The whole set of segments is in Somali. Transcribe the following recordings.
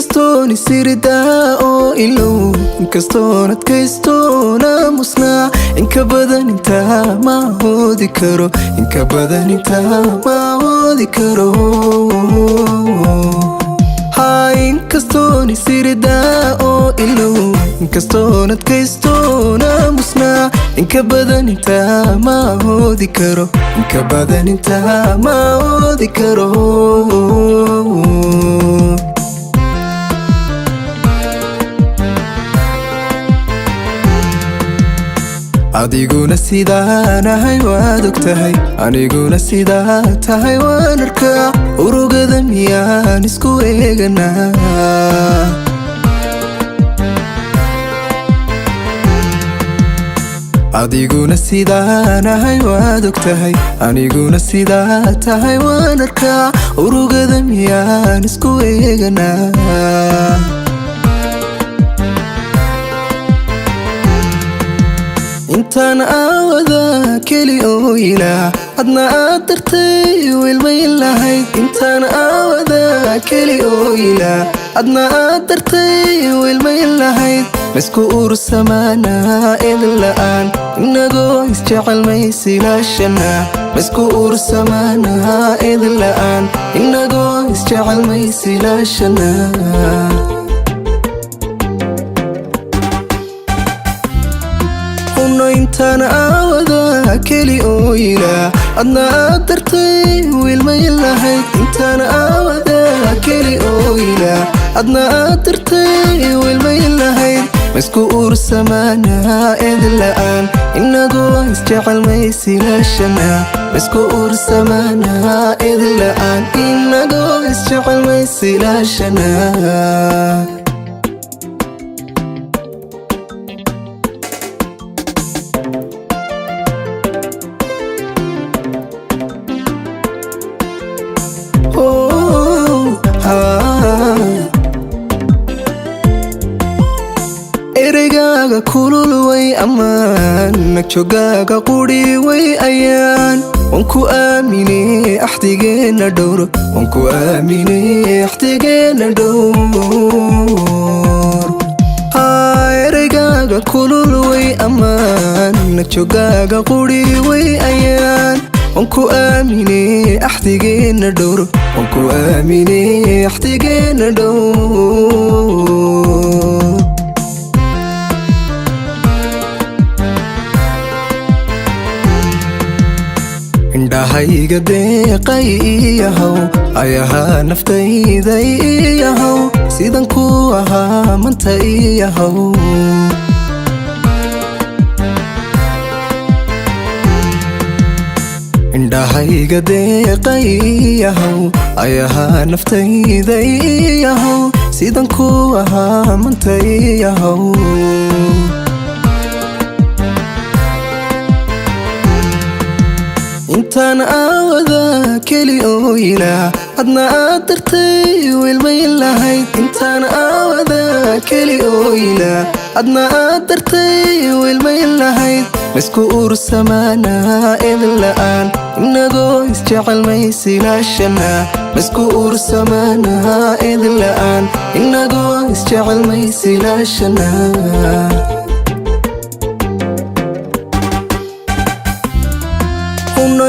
inkastoon isiridaa oo ilow inkastoon adkaystoona musnaa inka badan intaa ma hoodi karo inka badan intaa ma hoodi karo inkastoon isiridaa oo ilow inkastoon adkaystoona musnaa inka badan intaa ma hoodi karo inka badan intaa ma hoodi karo adiguna sidaan ahay waad ogtahay aniguna sidaa tahay waan arkaa urugada miyaan isku eeganaa adiguna sidaan ahay waad ogtahay aniguna sidaa tahay waan arkaa urugada miyaan isku eeganaa intaan aawada keli oo ilaa adna aad dartay wilmayn lahayd intaan aawada keli oo ilaa adna aad dartay wilmayn lahayd maisku ursamaanaa idin la'aan inagoo isjecel maysilaashana maisku ursamaanaa idin la'aan inagoo isjecel maysilaashana intaan aawada keli oo ilaa adna aad dartay wilmayn lahayd intaan aawada keli oo ilaa adna aad dartay wilmayn lahayd maisku ursamaanaa idin la'aan inagoo isjecel maysilaashana maisku ursamaanaa idin la'aan inagoo isjecel maysilaashana ereygaga kulul way ammaan nagjogaaga quri way ayaan waan ku aaminay axdigeena dhowr waan ku aaminay axdigeena dhowr ereygaga kulul way ammaan nagjogaaga quri way ayaan waan ku aaminay axdigeena dhowr waan ku aaminay axdigeena dhowr indhahayga deeqay iyahow ayahaa naftayda iyahow sidan ku ahaa manta iyahow indhahayga deeqay iyahow ayahaa naftayda iyahow sidan ku ahaa manta iyahow intaan aawada keli oo ilaa adna aad dartay wilmayn lahayd intaan aawada keli oo ilaa adna aad dartay wilmayn lahayd maisku ursamaanaa idin la'aan inagoo isjecel maysilaashana maisku ursamaanaa idin la'aan inagoo isjecel maysilaashana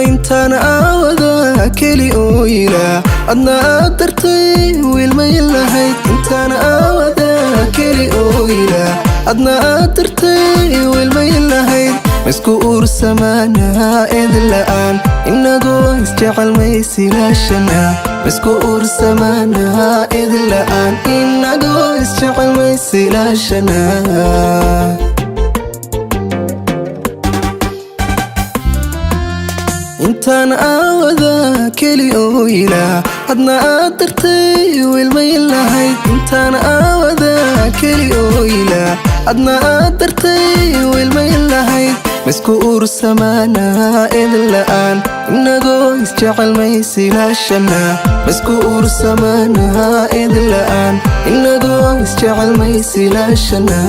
intaan aawada keli oo ilaa adna aad dartay wilmayn lahayd intaan aawada keli oo ilaa adna aad dartay wilmayn lahayd maisku ursamaanaa idin la'aan inagoo isjecel maysilaashana maisku ursamaanaa idin la'aan inagoo isjecel maysilaashana intaan aawada keli oo ilaa adna aad dartay wilmayn lahayd intaan aawada keli oo ilaa adna aad dartay wilmayn lahayd maisku ursamaanaa idin la'aan inagoo isjecel maysilaashana maisku ursamaanaa idin la'aan inagoo isjecel maysilaashana